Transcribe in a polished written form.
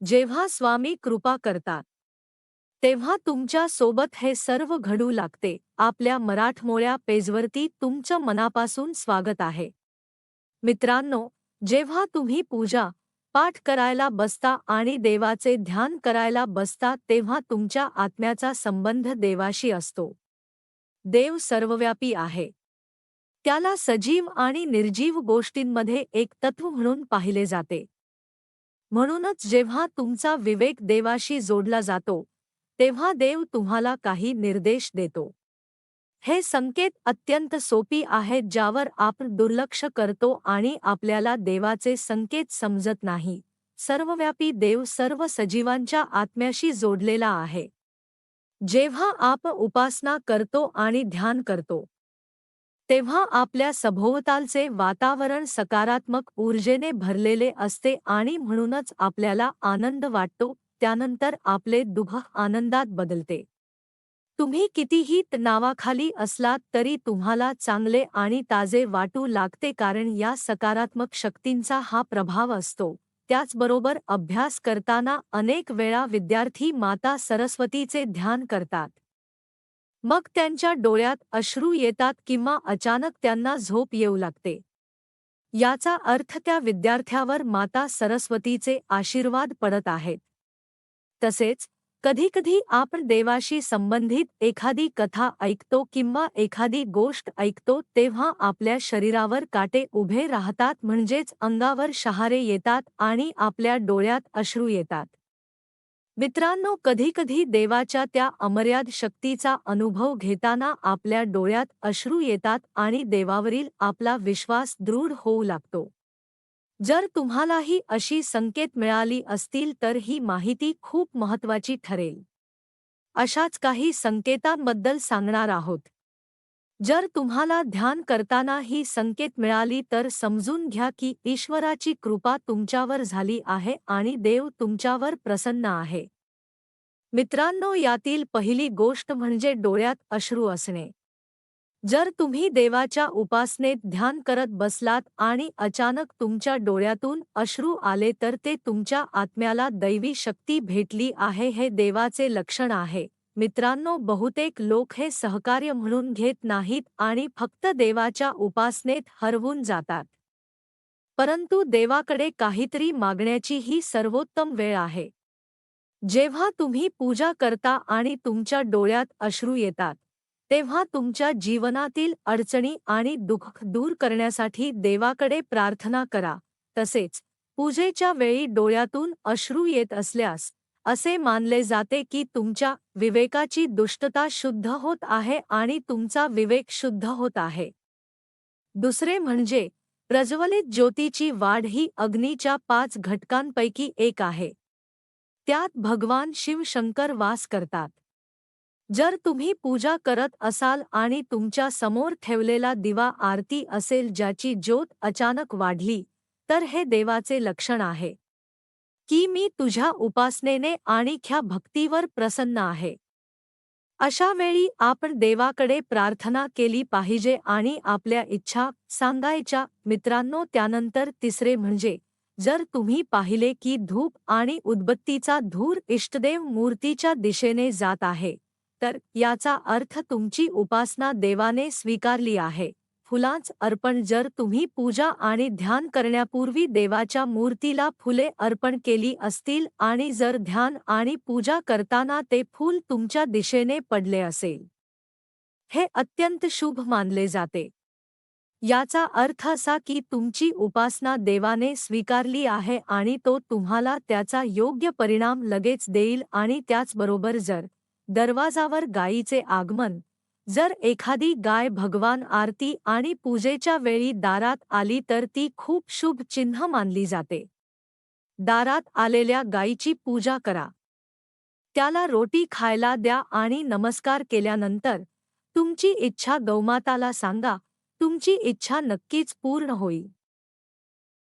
जेव्हा स्वामी कृपा करतात तेव्हा तुमच्या सोबत हे सर्व घडू लागते. आपल्या मराठमोळ्या पेजवरती तुमचं मनापासून स्वागत आहे. मित्रांनो, जेव्हा तुम्ही पूजा पाठ करायला बसता आणि देवाचे ध्यान करायला बसता तेव्हा तुमच्या आत्म्याचा संबंध देवाशी असतो. देव सर्वव्यापी आहे. त्याला सजीव आणि निर्जीव गोष्टींमध्ये एक तत्व म्हणून पाहिले जाते. म्हणूनच जेव्हा तुमचा विवेक देवाशी जोडला जातो, तेव्हा देव तुम्हाला काही निर्देश देतो. हे संकेत अत्यंत सोपी आहेत ज्यावर आपण दुर्लक्ष करतो आणि आपल्याला देवाचे संकेत समजत नाही. सर्वव्यापी देव सर्व सजीवांच्या आत्म्याशी जोडलेला आहे. जेव्हा आपण उपासना करतो आणि ध्यान करतो, तेव्हा आपल्या सभोवतालचे वातावरण सकारात्मक ऊर्जेने भरलेले असते आणि म्हणूनच आपल्याला आनंद वाटतो. त्यानंतर आपले दुःख आनंदात बदलते. तुम्ही कितीही तणावाखाली असलात तरी तुम्हाला चांगले आणि ताजे वाटू लागते कारण या सकारात्मक शक्तींचा हा प्रभाव असतो. त्याचबरोबर अभ्यास करताना अनेक वेळा विद्यार्थी माता सरस्वतीचे ध्यान करतात. मग त्यांच्या डोळ्यात अश्रू येतात किंवा अचानक त्यांना झोप येऊ लागते. याचा अर्थ त्या विद्यार्थ्यावर माता सरस्वतीचे आशीर्वाद पडत आहेत. तसेच कधीकधी आपण देवाशी संबंधित एखादी कथा ऐकतो किंवा एखादी गोष्ट ऐकतो तेव्हा आपल्या शरीरावर काटे उभे राहतात म्हणजेच अंगावर शहारे येतात आणि आपल्या डोळ्यात अश्रू येतात. मित्रांनो, कधीकधी देवाच्या त्या अमर्याद शक्तीचा अनुभव घेताना आपल्या डोळ्यात अश्रू येतात आणि देवावरील आपला विश्वास दृढ होऊ लागतो. जर तुम्हालाही अशी संकेत मिळाली असतील तर ही माहिती खूप महत्त्वाची ठरेल. अशाच काही संकेतांबद्दल सांगणार आहोत. जर तुम्हाला ध्यान करताना ही संकेत मिळाली तर समजून घ्या की ईश्वराची कृपा तुमच्यावर झाली आहे आणि देव तुमच्यावर प्रसन्न आहे. मित्रांनो, यातील पहिली गोष्ट म्हणजे डोळ्यात अश्रू असणे. जर तुम्ही देवाच्या उपासनेत ध्यान करत बसलात आणि अचानक तुमच्या डोळ्यातून अश्रू आले तर ते तुमच्या आत्म्याला दैवी शक्ती भेटली आहे हे देवाचे लक्षण आहे. मित्रांनो, बहुतेक लोक हे सहकार्य म्हणून घेत नाहीत आणि फक्त देवाच्या उपासनेत हरवून जातात. परंतु देवाकडे काहीतरी मागण्याची ही सर्वोत्तम वेळ आहे. जेव्हा तुम्ही पूजा करता आणि तुमच्या डोळ्यात अश्रू येतात, तेव्हा तुमच्या जीवनातील अडचणी आणि दुःख दूर करण्यासाठी देवाकडे प्रार्थना करा. तसेच पूजेच्या वेळी डोळ्यातून अश्रू येत असल्यास असे मानले जाते की तुमच्या विवेकाची दुष्टता शुद्ध होत आहे आणि तुमचा विवेक शुद्ध होत आहे. दुसरे म्हणजे प्रज्वलित ज्योतीची वाढ ही अग्नीच्या 5 घटकांपैकी एक आहे. त्यात भगवान शिव शंकर वास करतात. जर तुम्ही पूजा करत असाल आणि तुमच्या समोर ठेवलेला दिवा आरती असेल ज्याची ज्योत अचानक वाढली, तर हे देवाचे लक्षण आहे की मी तुझ्या उपासनेने आणि ख्या भक्तीवर प्रसन्न आहे. अशा वेळी आपण देवाकडे प्रार्थना केली पाहिजे आणि आपल्या इच्छा सांगायच्या. मित्रांनो, त्यानंतर तिसरे म्हणजे जर तुम्ही पाहिले की धूप आणि उदबत्तीचा धूर इष्टदेव मूर्तीच्या दिशेने जात आहे, तर याचा अर्थ तुमची उपासना देवाने स्वीकारली आहे. फुलांच अर्पण जर तुम्ही पूजा आणि ध्यान करण्यापूर्वी देवाच्या मूर्तीला फुले अर्पण केली असतील आणि जर ध्यान आणि पूजा करताना ते फूल तुमच्या दिशेने पडले असेल, हे अत्यंत शुभ मानले जाते. याचा अर्थ असा की तुमची उपासना देवाने स्वीकारली आहे आणि तो तुम्हाला त्याचा योग्य परिणाम लगेच देईल. आणि त्याचबरोबर जर दरवाजावर गायीचे आगमन, जर एखादी गाय भगवान आरती आणि पूजेच्या वेळी दारात आली तर ती खूप शुभ चिन्ह मानली जाते. दारात आलेल्या गायीची पूजा करा. त्याला रोटी खायला द्या आणि नमस्कार केल्यानंतर तुमची इच्छा गौमाताला सांगा. तुमची इच्छा नक्कीच पूर्ण होईल.